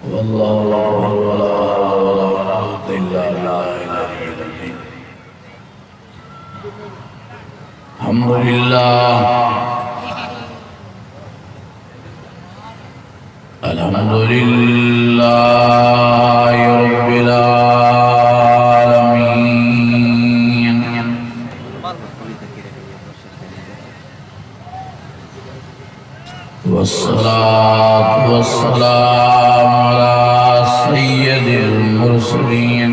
والله أكبر ولا حول ولا قوة إلا بالله العلي العظيم. الحمد لله الحمد لله رب العالمين. والصلاة والسلام على سيد المرسلين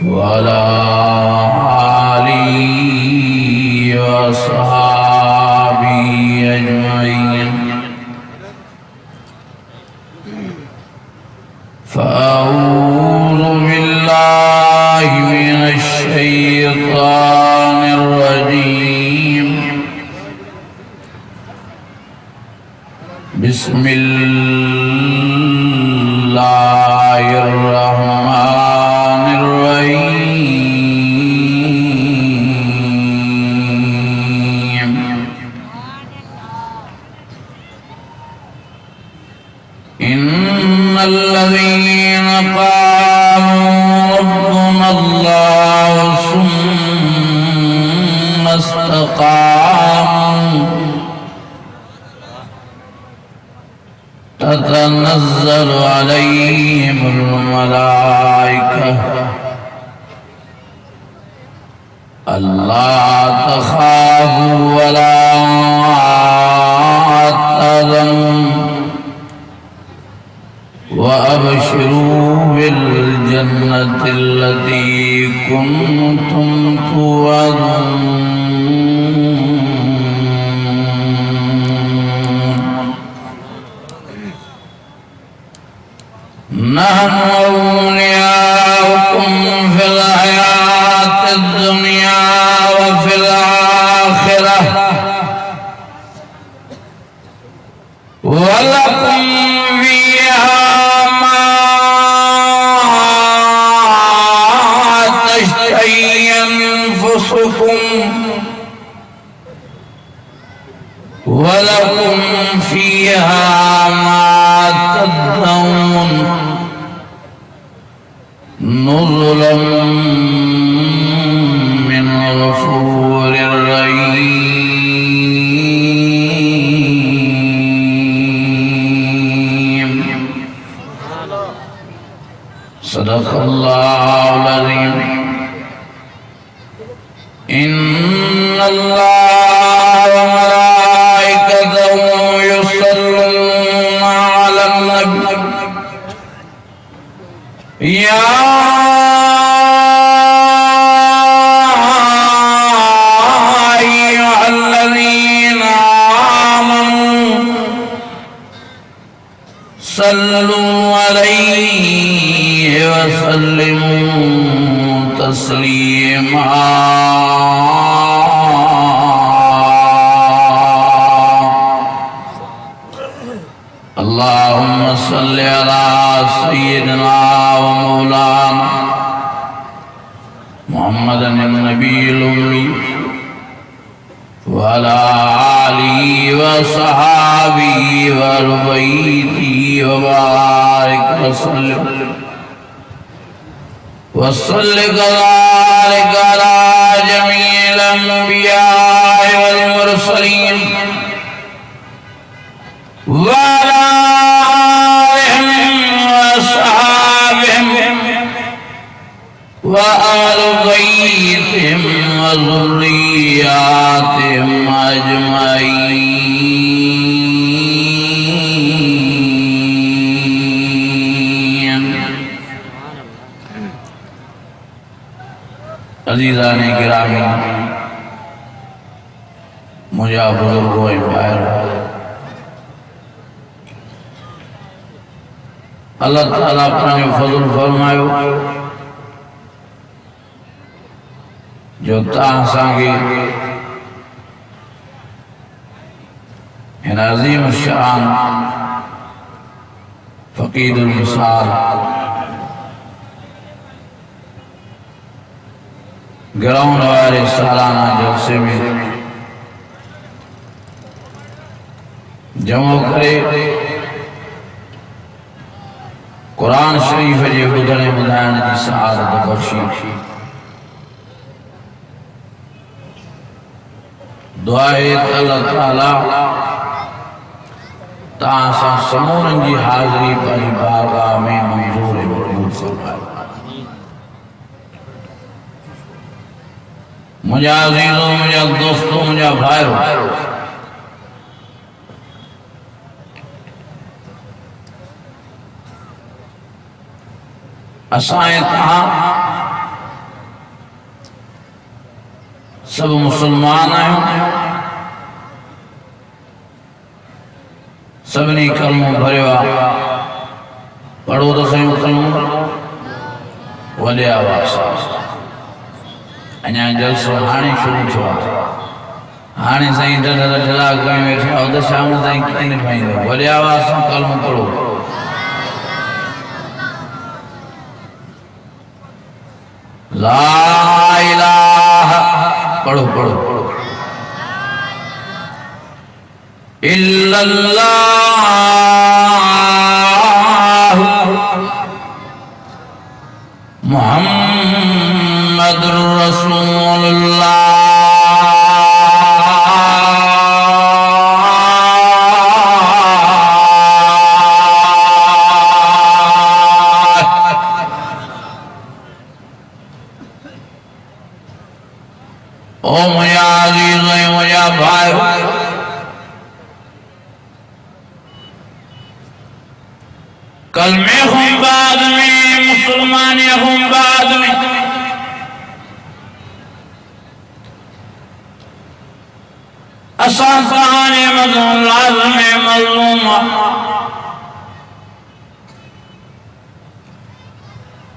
وعلى آله وصحبه أجمعين. فأعوذ بالله من الشيطان الرجيم. بسم الله الرحمن الرحيم. إن الذين قالوا ربنا الله ثم استقاموا تتنزل عليهم الملائكة ألا تخافوا ولا تحزنوا وأبشروا بالجنة التي كنتم توعدون. نحن أولياؤكم في الحياة الدنيا وفي الآخرة ولكم فيها ما تشتهي أنفسكم ولكم فيها ما تدعون نزلا من غفور رحيم. صدق الله العظيم. إن الله وملائكته يصلون على النبي يا أيها الذين آمنوا صلوا عليه وسلموا تسليما. اللهم صل على سيدنا ومولانا محمد النبي الأمي وعلى آله وصحبه وبيته وبارك وسلم وصل كذلك على جميع الأنبياء والمرسلين وعلى آلهم وأصحابهم وآل بيتهم وذرياتهم أجمعين. अज़ीज़ान गिरामी, मुझे बुजुर्गों भाइयों, अल्लाह ताला अपने फजल फरमायो जो तासांगे इन अजीम शान फकीरुल मिसाल ग्राउंड वाले सालाना जलसे में जमो करे कुरान शरीफ जे ॿुधण ॿुधाइण जी सआदत बख़्शी। दुआ है अल्लाह ताला तां सां समूरनि जी हाज़िरी पंहिंजी बारगाह में मंज़ूर ऐं मक़बूल फरमाए। मुंहिंजा अज़ीज़ो, मुंहिंजा दोस्तो, मुंहिंजा भाइरो, असां ऐं तव्हां सब मुसलमान आहियूं। सभिनी कलमो भरियो आहे। पढ़ो तो सही कलमो वॾे आवाज़ सां। अञा जलसो हाणे शुरू थियो आहे। हाणे साईं ढला खणी वेठा आहियो त शाम ताईं कीअं निभाईंदो। वॾे आवाज़ सां कलमो पढ़ो। ला इलाहा पढ़ो पढ़ो। इल्लल्लाह मुहम्मदुर रसूलुल्लाह। ओ मुझा अज़ीज़ मुझा भाई, कलमे हम बाद में, मुसलमान हम बाद में। असां तहाने मज़लूम लाज़िम मज़लूम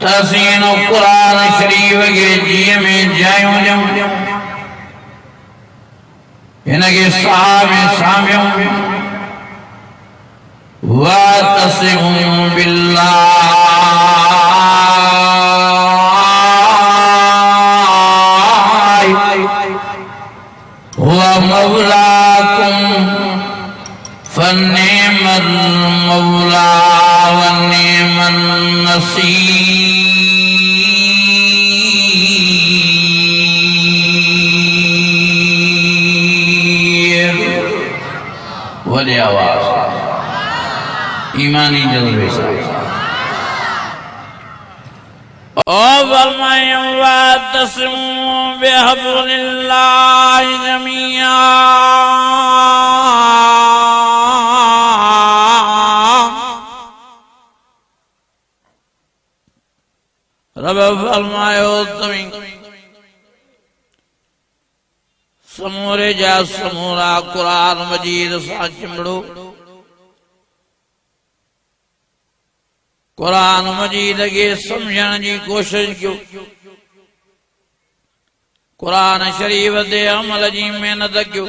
तहसीन कुरान शरीफ के जिए में जायूं जम इनके सामियों वातसिमु बिल्लाह हुवा मौलाकुम फन्निअमल मौला वन्निअमन नसीर। वॾे आवाज़ ईमानी जज्बे से ओ फरमाया वातसिमु बिहब्लिल्लाहि जमीआ। रब फरमायो तुम समूरे जा समूरा कुरान मजीद सां चिमड़ो। कुरान मजीद के समझण जी कोशिश कयो। कुरान शरीफ दे अमल जी मेहनत कयो।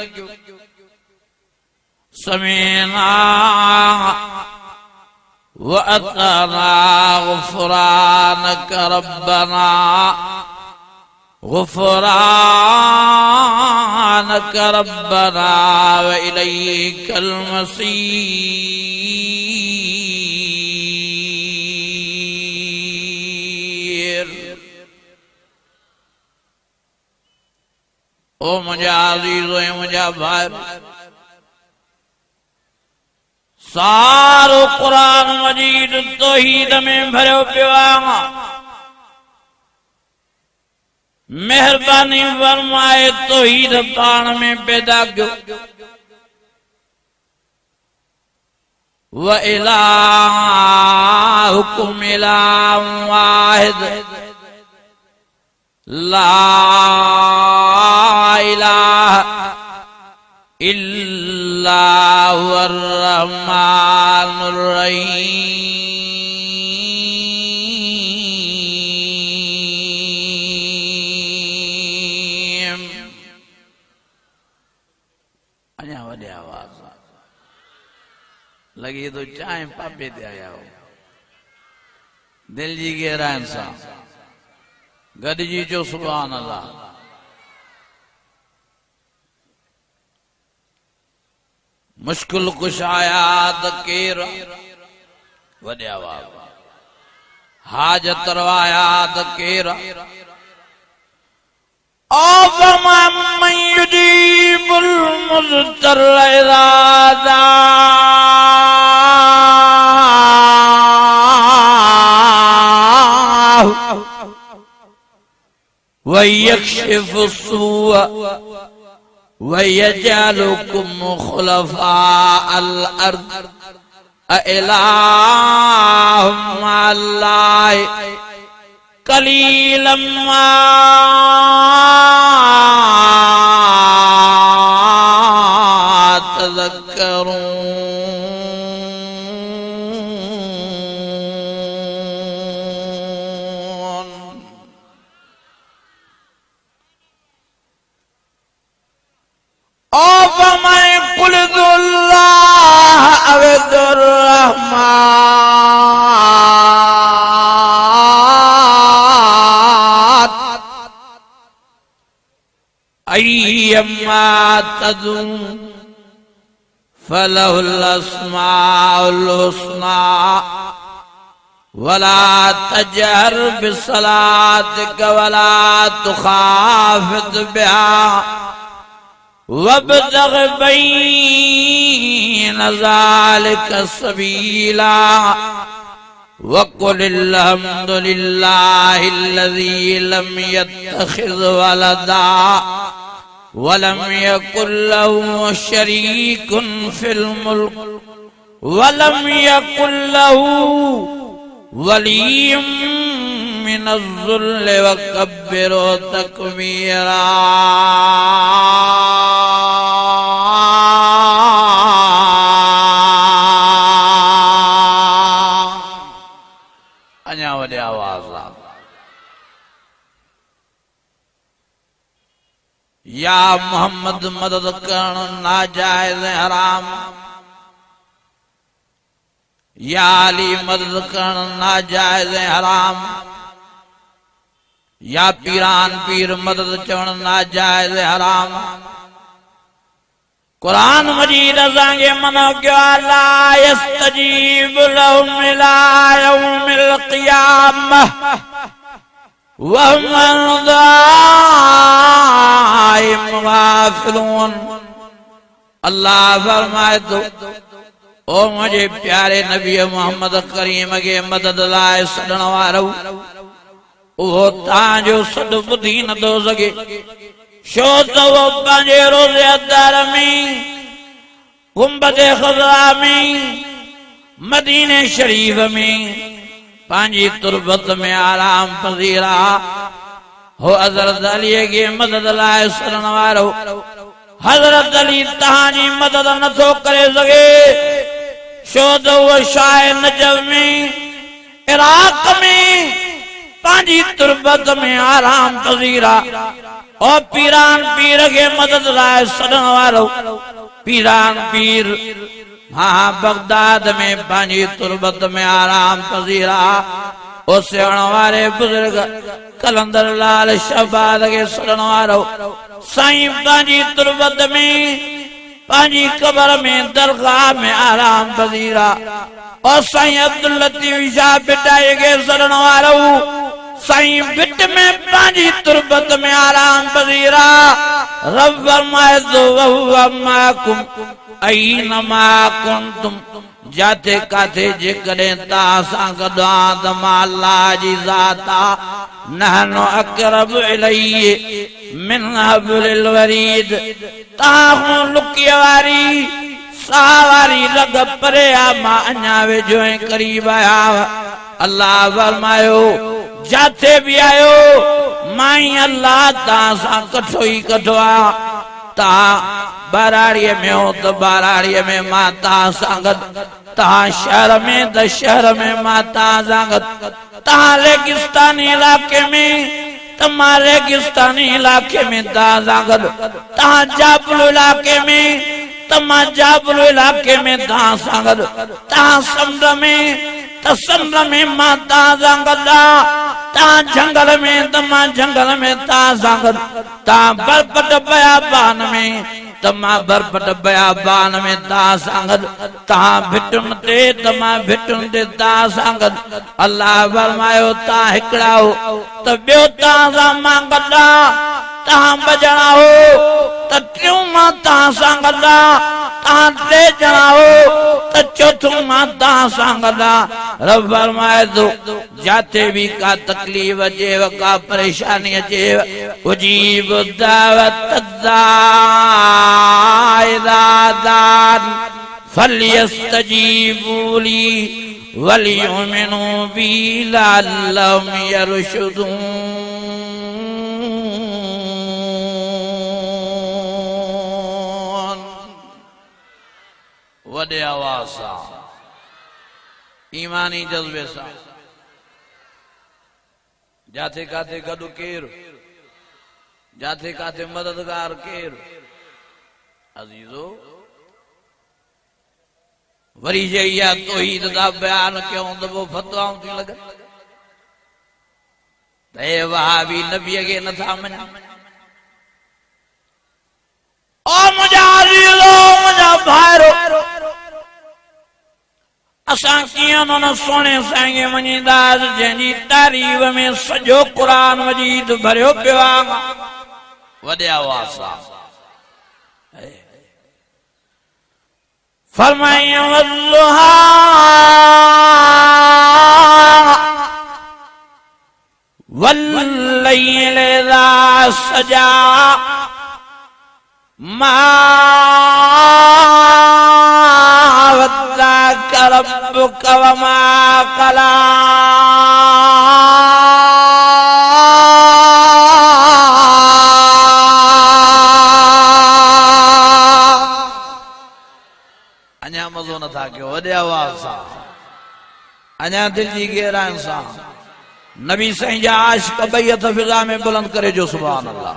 समीना व अताना गुफरानक रब्बना गुफरानक रब्बना व इलैकल मसीर। ओ मुझा अज़ीज़ो मुझा भाई, सारो कुरान मजीद तौहीद में भरियो पियो आहे। मेहरबानी फरमाए तौहीद पाण में पैदा कयो। व इलाहुकुम इलाहुन वाहिद ला इलाहा इल्ला हुवर रहमानुर रहीम। अञा वॾे आवाज़ लगी तो चाय पापे ते आया हो। दिल जी गहराइन सां गॾिजी जो सुभान अल्लाह। मुश्किल कुशायाद केर वड्या बाबा हाजत रवायाद केर मन युजीबुल मुज़्तर इरादा वयक्शिफु सुअ वयजअलुकुम खुलफाअल अर्द अइलाहुम मअल्लाहि कलीलन मा तज़क्करून। अय्यम्मा तदू फलहुल अस्माउल हुस्ना वला तजहर बिस्सलातिक वला तुखाफित बिहा वब्तग़ बैन ज़ालिक सबीला वक़ुल हम्दुलिल्लाहिल्लज़ी लम यत्तखिज़ वलदा वलम यकुल लहू शरीकुन फिल मुल्क वलम यकुल लहू वलिय्युम मिनज़्ज़ुल्ल वकब्बिरहु तकबीरा। अन्या वडे आवाज या मोहम्मद मदद करण नाजायज हराम या अली मदद करण नाजायज हराम या पीरान पीर मदद चवण नाजायज हराम। कुरान मजीद असांखे मनो कयो ला यस्तजीब लहुम इला यौमिल क़ियामह वहुम अन दुआइहिम गाफ़िलून। अल्लाह फरमाए तो ओ मुझे प्यारे नबी मोहम्मद करीम के मदद लाए सदन वारो वो ताजो सद बुधी न दो सके शो तो वो पंजे रोज़े अदार में गुंबदे खज़रा में मदीने शरीफ में पांजी तुरबत में आराम पजीरा हो हज़रत अली के मदद लाए सदन वारो। हज़रत अली तहांजी मदद न थो करे सके शो तो वो शाह नजब में इराक में पांजी तुरबत में आराम पजीरा और पीरान पीर के मदद लाए सदन वारो। पीरान पीर हाँ बगदाद में पांजी तुरबत में आराम पजीरा और सेवण वारे बुजुर्ग कलंदर लाल शहबाद के सदन वारो। साईं पांजी तुरबत में पांजी कब्र में दरगाह में आराम पजीरा और साईं अब्दुल लतीफ शाह बिटाई के सदन वारो। साईं बिट में पांजी तुरबत में आराम पजीरा रब फरमाए तो वहुवा माकुम ऐनमा कुंतुम जाते काथे जेकॾहिं तव्हां सां गॾु आदम अल्लाह जी ज़ाता नहनु अक़रब इलैहि मिन हब्लिल वरीद तव्हां खां लुकीअ वारी साह वारी लॻ परे आहे मां अञा वेझो ऐं क़रीब आहियां। अल्लाह फरमायो जाते भी आयो माई अल्लाह तव्हां सां कठो ई कठो आहे। तव्हां बाराड़ीअ में हो त बाराड़ीअ में मां तव्हां सां गॾु तव्हां शहर में त शहर में मां तव्हां सां गॾु तव्हां रेगिस्तानी इलाके में त मां रेगिस्तानी इलाके में तव्हां सां गॾु तव्हां जाबुल इलाके में त मां जाबुल इलाके में तव्हां सां गॾु तव्हां समुंड में त समुंड में मां तव्हां सां गॾु आहियां। तव्हां जंगल में त मां जंगल में तव्हां सां गॾु तव्हां बरपट बयाबान में तमा बरपट बयाबान में ता संगत ता भिटुन ते तमा भिटुन ते ता संगत अल्लाह फरमायो ता हिकड़ाओ त बियो ता सा मांगदा ता बजणा हो त टियों मां ता संगदा ता ते जणाओ त चौथों मां ता संगदा रब फरमाए तो जाते भी का तकलीफ अचे का परेशानी अचे उजीब दावत दादान फलियस्तजीबूली वलियुमिनु बी लअल्लहुम यरशुदून वडे आवाज सा ईमानी जज्बे सा जाते काते गडु केर जाते काते मददगार केर अजीजो वरी जे या तौहीद दा बयान क्यों तो वो फतवाऊं थी लगा ते वहाबी नबी के नथा मना ओ मुझा अजीजो मुझा भाइरो असां कियां न सोने सांगे मनीदास जंहिंजी तारीफ़ में सॼो क़ुरान मजीद भरियो पियो आहे वॾे आवाज़ सां फरमाया वल्लुहा वल्लैलि इज़ा सजा मा वद्दाक रब्बुक वमा क़ला अञा मज़ो नथा कयो वॾे आवाज़ सां अञा दिल जी गहराइनि सां नबी साईं जा आशिक़ ॿई हथ फिज़ा में बुलंद करे जो सुभान अल्लाह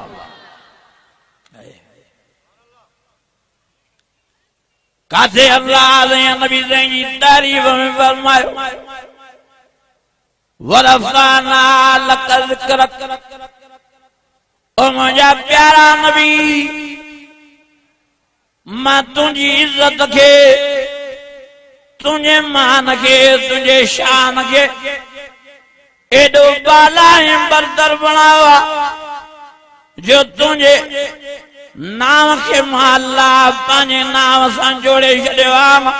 काथे अल्लाह ने नबी साईं जी तारीफ़ में फरमायो वरफ़अना लक ज़िक्रक ओ मुंहिंजा प्यारा नबी मां तुंहिंजी इज्जत खे तुंहिंजे मान खे तुंहिंजे शान खे एॾो बाला ऐं बरतर बणायो जो तुंहिंजे नाम के माला पांजे नाम सां जोड़े छॾियो आहे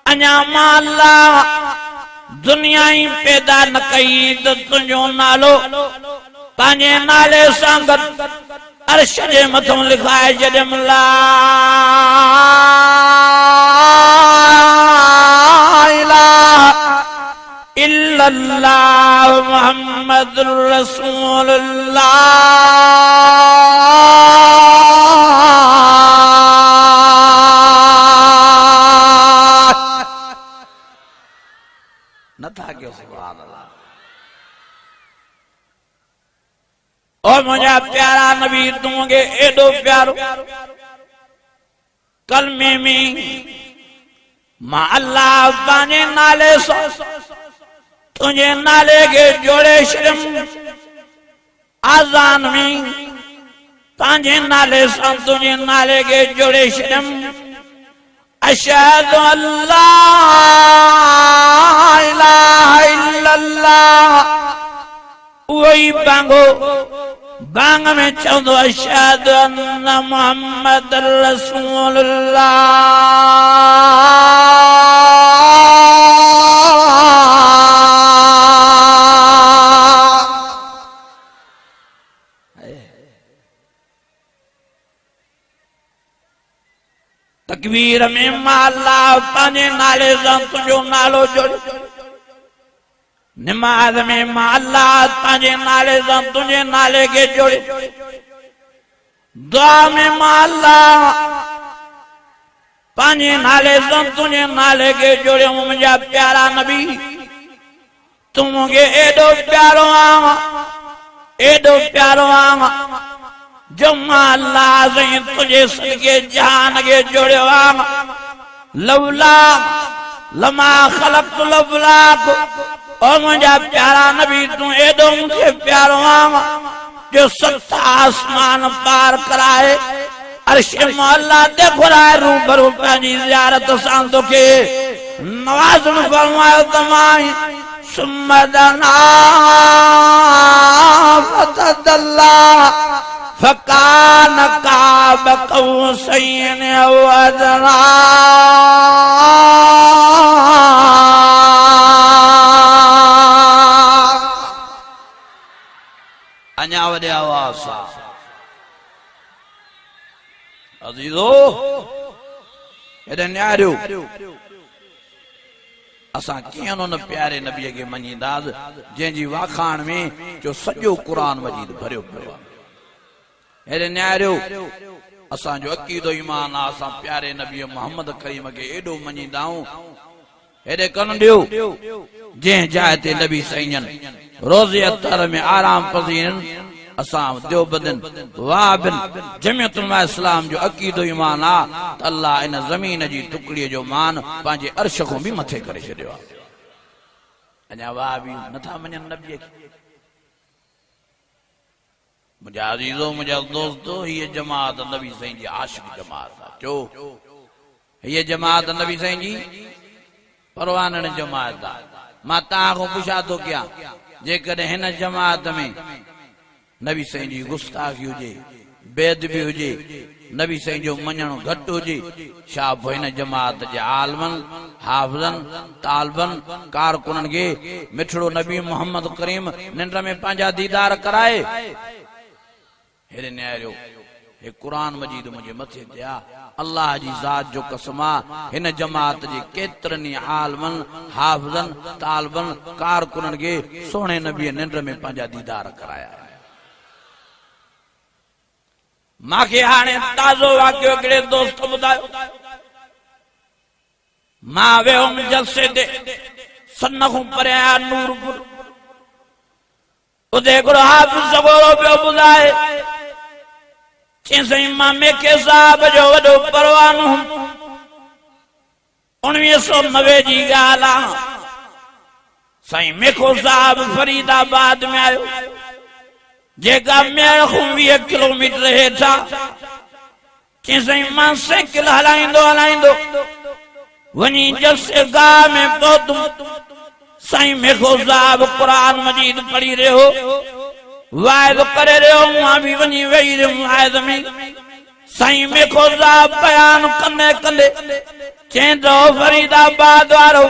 अञा माला दुनिया ही पैदा न कई त तुंहिंजो नालो पांजे नाले सां गॾु अर्श जे मथां लिखाए छॾियमि ला इलाहा इल्लल्लाह मुहम्मदुर रसूलुल्लाह नथा कयो सुभान अल्लाह और मुझा प्यारा नबी तुमगे एडो प्यारो कलमे में मां अल्लाह पांजे नाले सो तुझे नाले के जोड़े शर्म आजान में पांजे नाले सो तुझे नाले के जोड़े शर्म अशहदु अल्ला इलाहा इल्लल्लाह वही बांगो बांग में चौदो अशहदु अन्ना मुहम्मद रसूलुल्लाह तकबीर में माला पाने नाले सां तुझो नालो जोड़े नमाज में माला पांजे नाले सां तुझे नाले के जोड़े दुआ में माला पांजे नाले सां तुझे नाले के जोड़े मुझा प्यारा नबी तुम मुझे एडो प्यारो आवा जो माला से तुझे सदके जान के जोड़े लवला लमा खलक़तु लवलाक ओ मुझा प्यारा नबी तू एडो मुझे प्यारो जो सत आसमान पार कराए अर्श मौला ते घुराए रूबरू पंहिंजी ज़ियारत सां तोखे नवाज़ण फरमायो तमाम सुमदना फतदल्ला फकान काब कौसैन औ अदना अञा वॾे आवाज़ सां अज़ीज़ो हेॾे न्यारियो असां कीअं उन प्यारे नबीअ खे मञींदासीं जंहिंजी वाखाण में जो सॼो क़ुर मजीद भरियो पियो आहे हेॾे न्यारियो असांजो अक़ीदो ईमान आहे असां प्यारे नबी मोहम्मद करीम खे एॾो मञींदा आहियूं हेॾे कन ॾियो जंहिं जाइ ते नबी साईं रोज़े अतर में आराम पज़ीरन असां देवबंदन वाबिन जमियत उलमा इस्लाम जो अक़ीदो ईमान आहे त अल्लाह इन ज़मीन जी टुकड़ीअ जो मान पंहिंजे अर्श खां बि मथे करे छॾियो आहे अञा वाबी नथा मञनि नबीअ खे मुंहिंजा अज़ीज़ो मुंहिंजा दोस्तो हीअ जमात नबी साईं जी आशिक़ जमात आहे चओ हीअ जमात नबी साईं जी परवानण जमात आहे मां तव्हां खां पुछा थो कयां जेकॾहिं हिन जमात में नबी साईं जी गुस्ताखी हुजे बेअदबी हुजे नबी साईं जो मञणो घटि हुजे छा पोइ हिन जमात जे आलमन हाफ़िज़न तालिबन कारकुननि खे मिठड़ो नबी मोहम्मद करीम निंड में पंहिंजा दीदार कराए हेॾे न्यारियो हे क़ुर मजीद मुंहिंजे मथे ते आहे अल्लाह जी ज़ात जो कसम आहे हिन जमात जे केतिरनि आलमन हाफ़िज़न तालिबन कारकुननि खे सोणे नबीअ निंड में पंहिंजा दीदार कराया मांखे हाणे ताज़ो वाक़ियो हिकिड़े दोस्त ॿुधायो मां वियुमि जलसे ते सन खां परे आया नूरपुर उते हिकिड़ो हाफ़िज़ सॻोरो पियो ॿुधाए चई साईं मां मेखे साहब जो वॾो परवानो 1990 जी ॻाल्हि आहे साईं मेखो साहब फरीदाबाद में आयो जेका मेड़ खां 20 किलोमीटर हेठा चई साईं मां साइकिल हलाईंदो हलाईंदो वञी जलसे गाह में पहुतुम साईं मेखो साहब क़ुर मजीद पढ़ी रहियो वाइद करे रहियो मां बि वञी वेही रहियुमि वाइद में साईं मेखो साहब बयान कंदे कंदे चईंदो फरीदाबाद वारो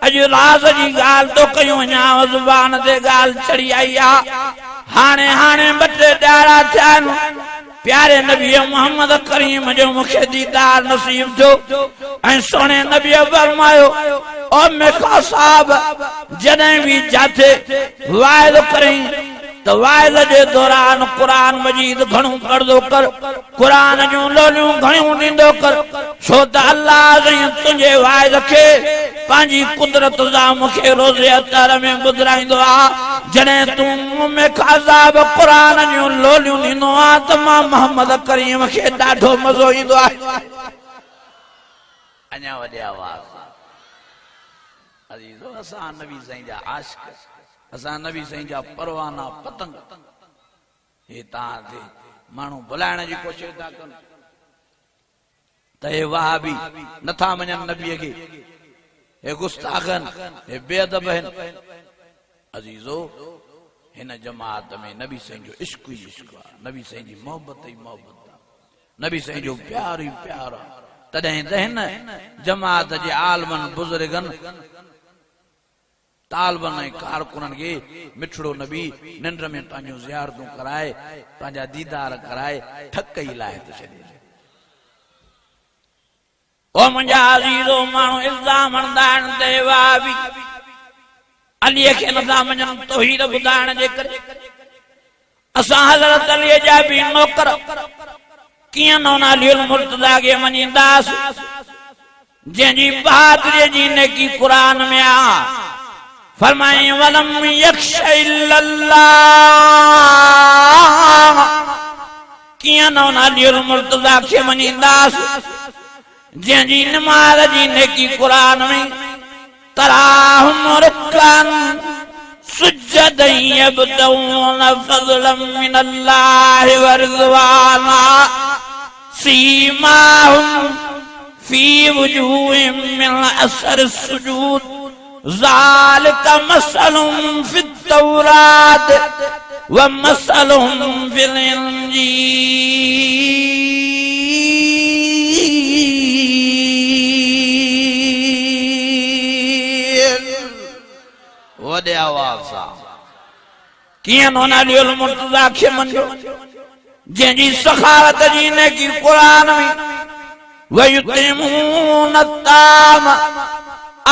अॼु राज़ जी ॻाल्हि तो कयूं अञा ज़ुबान ते ॻाल्हि चढ़ी आई आहे हाणे हाणे ॿ टे ॾियारा थिया आहिनि प्यारे नबी मोहम्मद करीम जो मूंखे दीदार नसीब थियो ऐं सोणे नबीअ फरमायो ओ मेखा साहब जॾहिं बि जाथे वाइद करीं तो वाइद जे दौरान क़ुर मजीद घणो पढ़दो कर क़ुर जूं लोलियूं घणियूं ॾींदो कर छो त अल्लाह साईं तुंहिंजे वाइद खे पंहिंजी कुदरत सां मूंखे रोज़े अतर में ॿुधाईंदो आहे जॾहिं तूं मेखा साहब क़ुर जूं लोलियूं ॾींदो आहे त मां मोहम्मद करीम खे ॾाढो मज़ो ईंदो आहे अञा वॾे आवाज़ अज़ीज़ो असां नबी साईं जा आशिक़ असां नबी साईं जा परवाना पतंग हे तव्हां ते माण्हू भुलाइण जी कोशिशि था कनि त हे वहाबी नथा मञनि नबीअ खे हे गुस्ताखन हे बेअदब आहिनि अज़ीज़ो हिन जमात में नबी साईं जो इश्क ई इश्क आहे नबी साईं जी मोहबत ई मोहबत आहे नबी साईं जो प्यार ई प्यार आहे तॾहिं त हिन जमात जे आलमन बुज़ुर्गनि तालिबन ऐं कारकुननि खे मिठड़ो नबी निंड में पंहिंजूं ज़ियारतूं कराए पंहिंजा दीदार कराए ठक ई लाहे थो छॾे ओ मुंहिंजा अज़ीज़ो माण्हू इल्ज़ाम हणंदा आहिनि त वाबी अलीअ खे नथा मञनि तौहीद ॿुधाइण जे करे असां हज़रत अलीअ जा बि नौकर कीअं न अलीउल मुर्तज़ा खे मञींदासीं जंहिंजी बहादुरीअ जी नेकी क़ुर में आहे फरमाई वलम यख्श इल्लल्लाह कीअं न अलीउल मुर्तज़ा खे मञींदासीं जंहिंजी नमाज़ जी नेकी क़ुर में तराहुम रुकन सुजदन यबदऊन फज़लन मिनल्लाहि व रिज़वाना सीमाहुम फी वजूहिम मिन असर सुजूद ज़ालिका मसलुहुम फित तौरात व मसलुहुम फिल इंजील। वॾे आवाज़ सां कियं नोनालियुल मुर्तज़ा खे मंजो जंहिंजी सखावत जी नेकी क़ुरान में वयुतिमून ताम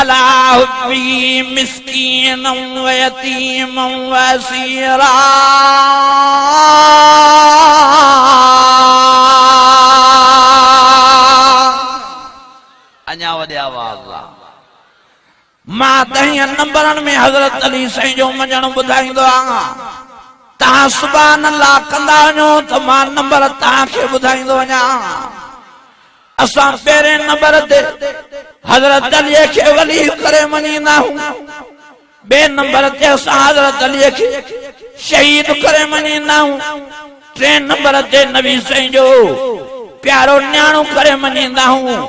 अला हुब्बिही मिस्कीनन व यतीमन व असीरा। अञा वॾे आवाज़ सां मां 10 नंबरनि में हज़रत अली साईं जो मञण ॿुधाईंदो आहियां। तहां सुभान अल्लाह कंदा वञो त मां नंबर तहांखे ॿुधाईंदो वञा। असां पहिरें नंबर ते हज़रत अलीअ खे वली करे मञींदा आहियूं। ॿिए नंबर ते असां हज़रत अलीअ खे शहीद करे मञींदा आहियूं। 3 नंबर ते नबी साईं जो प्यारो न्याणो करे मञींदा आहियूं।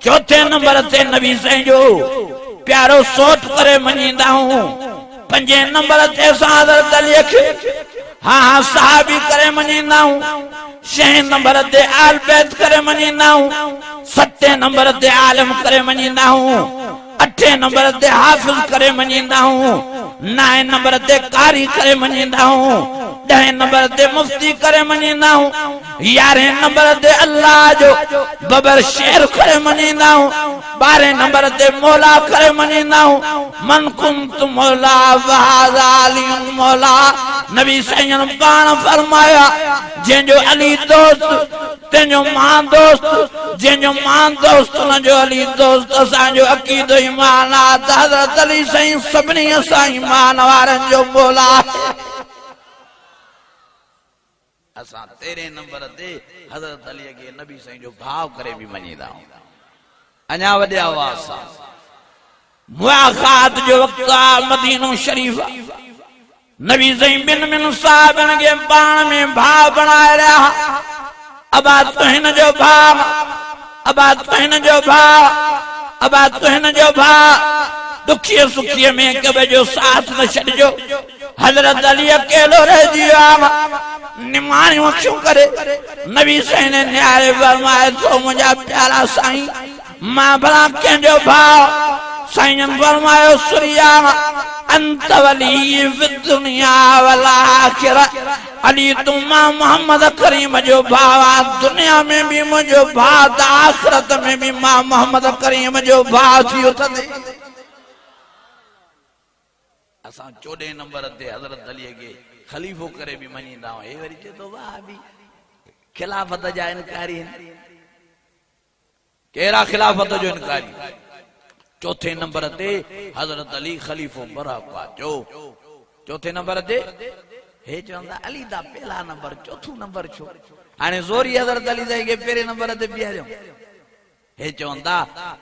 4थे नंबर ते नबी साईं जो प्यारो सोट करे मञींदा आहियूं। 5 नंबर ते असां हज़रत अलीअ खे हाँ साहबी करे मञींदा आहियूं। 6 नंबर ते आल बैत करे मञींदा आहियूं। 7 नंबर ते आलिम करे मञींदा आहियूं। 8 नंबर ते हाफ़िज़ करे मञींदा आहियूं। 9 नंबर ते कारी करे मञींदा आहियूं। 10 नंबर ते मुफ्ती करे मञींदा आहियूं। 11 नंबर ते अल्लाह जो बबर शेर करे मञींदा आहियूं। 12 नंबर ते मौला करे मञींदा आहियूं। मन कुंतु मौला वहाज़ा अलियुन मौला। नबी साईं पाण फरमाया जंहिंजो अली दोस्त तंहिंजो मां दोस्त, जंहिंजो मां दोस्त उनजो अली दोस्त। असांजो अक़ीदो ईमान आहे त हज़रत अली साईं सभिनी असां ईमान वारनि जो मौला। असां 13 नंबर ते हज़रत अलीअ खे नबी साईं जो भाव करे बि मञींदा आहियूं। अञा वॾे आवाज़ सां मुआख़ात जो वक़्तु आहे। मदीनो शरीफ़ नबी साईं ॿिन साहिबनि खे पाण में भाउ बणाए रहिया। अबा तूं हिन जो भाउ, अबा तूं हिन जो भाउ, अबा तूं हिन जो भाउ। दुखीअ सुखीअ में हिक ॿिए जो साथ न छॾिजो। हज़रत अली अकेलो रहिजी वियो आहे। निमाणियूं अखियूं करे नबी साईं ने न्यारे फरमाए थो मुंहिंजा प्यारा साईं मां भला कंहिंजो भाउ। साईं फरमायो सुरिया अंत वली फिद दुनिया वल आखिरा। अली तू मां मोहम्मद करीम जो भाउ आहे। दुनिया में भी मुंहिंजो भाउ त आख़िरत में भी मां मोहम्मद करीम जो भाउ थी उथंदे। असां 14 नंबर ते हज़रत अलीअ खे ख़लीफ़ो करे भी मञींदा आहियूं। हे वरी चए थो वाह बि खिलाफ़त जा इनकारी आहिनि। कहिड़ा खिलाफ़त जो इनकारी? 4थे नंबर ते हज़रत अली ख़लीफ़ो बराबा जो। 4थे नंबर ते हे चवंदा अली दा पहला नंबर 4थो नंबर छो? हाणे ज़ोरी हज़रत अली साईं खे पहिरें नंबर ते बीहारियो। हे चवंदा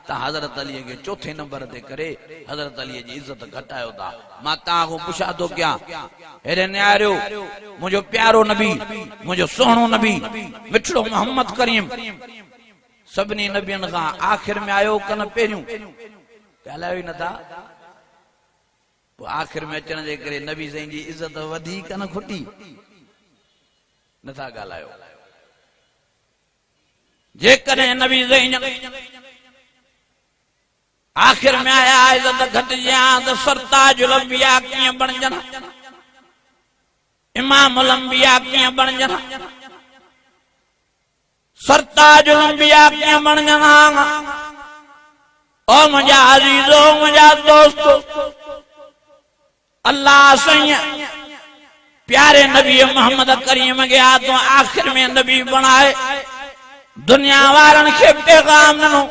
त हज़रत अलीअ खे 4थे नंबर ते करे हज़रत अलीअ जी इज़त घटायो था। मां तव्हां खां पुछा थो कयां हेॾे न्यारियो मुंहिंजो प्यारो नबी, मुंहिंजो सुहिणो नबी, मिठड़ो मोहम्मद करीम सभिनी नबियनि खां आख़िर में आयो कन पहिरियों ॻाल्हायो ई नथा। पोइ आख़िर में अचण जे करे नबी साईं जी इज़त वधी कन खुटी नथा ॻाल्हायो। जेकॾहिं नबी साईं आख़िर में आया इज़त घटिजी त सरताजुल अंबिया कीअं बणजनि, इमामुल अंबिया कीअं बणजनि, सरताजुल अंबिया कीअं बणजनि। ओ मुंहिंजा अज़ीज़ो, मुंहिंजा दोस्त, अल्लाह साईं प्यारे नबी मोहम्मद करीम खे तो आख़िर में नबी बणाए दुनिया वारनि खे पैगाम ॾिनो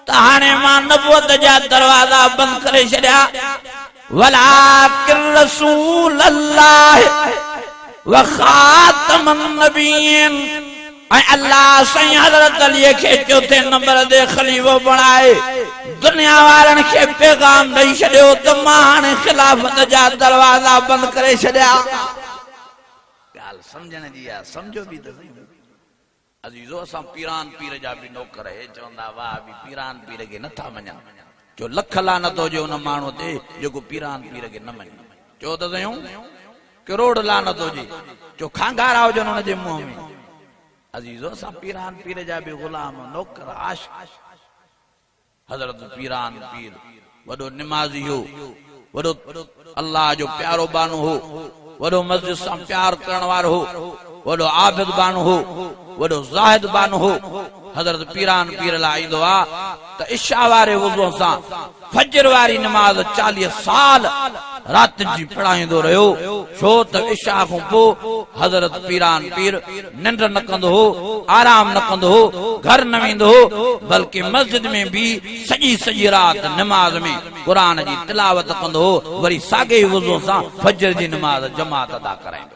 त हाणे मां नबूवत जा दरवाज़ा बंदि करे छॾिया। वलाकिन रसूल अल्लाह व खातमन नबीयीन। ऐं अल्लाह साईं हज़रत अलीअ खे 4थे नंबर ते ख़लीफ़ो बणाए दुनिया वारनि खे पैगाम ॾेई छॾियो त मां हाणे ख़िलाफ़त जा दरवाज़ा बंदि करे छॾिया। ॻाल्हि सम्झण जी आहे, सम्झो बि त। अजीजो असां पीरान पीर जा भी नौकर है चवंदा वाह भी पीरान पीर के नथा मञन जो लख लानत हुजे उन माण्हू ते जेको पीरान पीर के न मञे चओ त सयूं करोड़ लानत हुजे जो खांगारा हुजनि हुन जे मुंहं में अजीजो असां पीरान पीर जा भी गुलाम नौकर आशिक हजरत पीरान पीर वडो निमाज़ी हो वडो अल्लाह जो प्यारो बानो हो वडो मस्जिद सां प्यार करण वारो हो वडो आबिद बानो हो वडो ज़ाहिद बानो हो हजरत पीरान पीर ला ईंदो आ त इशा वारे वुज़ू सां फजर वारी नमाज 40 साल रात जी पढ़ाईंदो रहियो छो त इशा खां पोइ हजरत पीरान पीर निंड न कंदो हो आराम न कंदो हो घर न वेंदो हो बल्कि मस्जिद में भी सॼी रात नमाज में क़ुरान जी तिलावत कंदो हो वरी साॻे वुज़ू सां फजर जी नमाज जमात अदा कराईंदो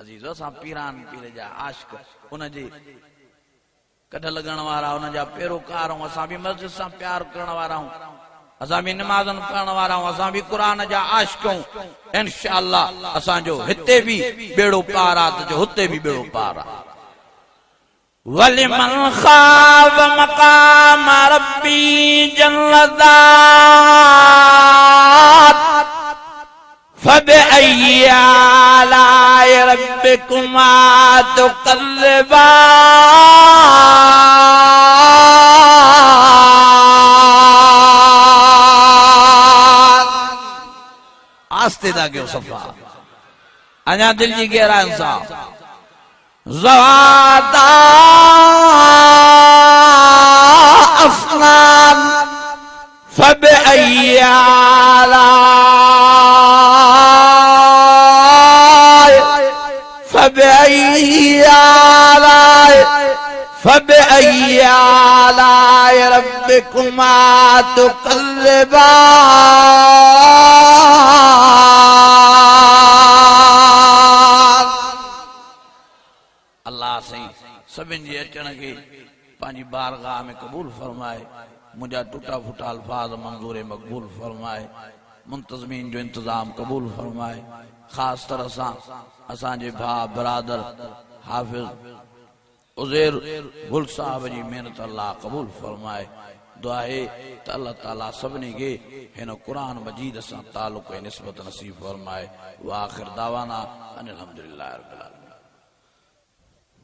अजीज़ो असां पीरान पीर जा आशिक उन जे कढ लगण वारा उन जा पैरोकार आहियूं असां भी मस्जिद सां प्यार करण वारा आहियूं असां भी नमाज़न पढ़ण वारा आहियूं असां भी क़ुरान जा आशिक आहियूं इंशाअल्लाह असांजो हिते भी बेड़ो पार आहे जो हुते भी बेड़ो पार आहे वलिमन खाफ मकाम रब्बी जन्नतात फबिअय्यि आलाइ रब्बिकुमा तुकज़्ज़िबान आस्ते दा कयो सफ़ा अञा दिल जी गहराइयुनि सां ज़वाता अफ़नान फबिअय्यि आलाइ रब्बिकुमा तुकज़्ज़िबान अल्लाह सही सभिनि जे अचण खे पंहिंजी बारगाह में क़बूल फरमाए मुंहिंजा टुटा फुटा अल्फाज मंज़ूर मक़बूल फरमाए मुंतज़मीन जो इंतज़ाम क़बूल फरमाए ख़ास तरह सां असांजे भाउ बिरादर हाफ़िज़ उज़ैर गुल साहब जी मेहनत अल्लाह क़बूल फरमाए दुआ है त अल्लाह ताला सभिनी खे हिन क़ुरान मजीद सां ताल्लुक़ ऐं निस्बत नसीब फरमाए व आख़िर दावाना अनिल हम्दुलिल्लाहि रब्बिल आलमीन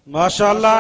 माशाअल्लाह।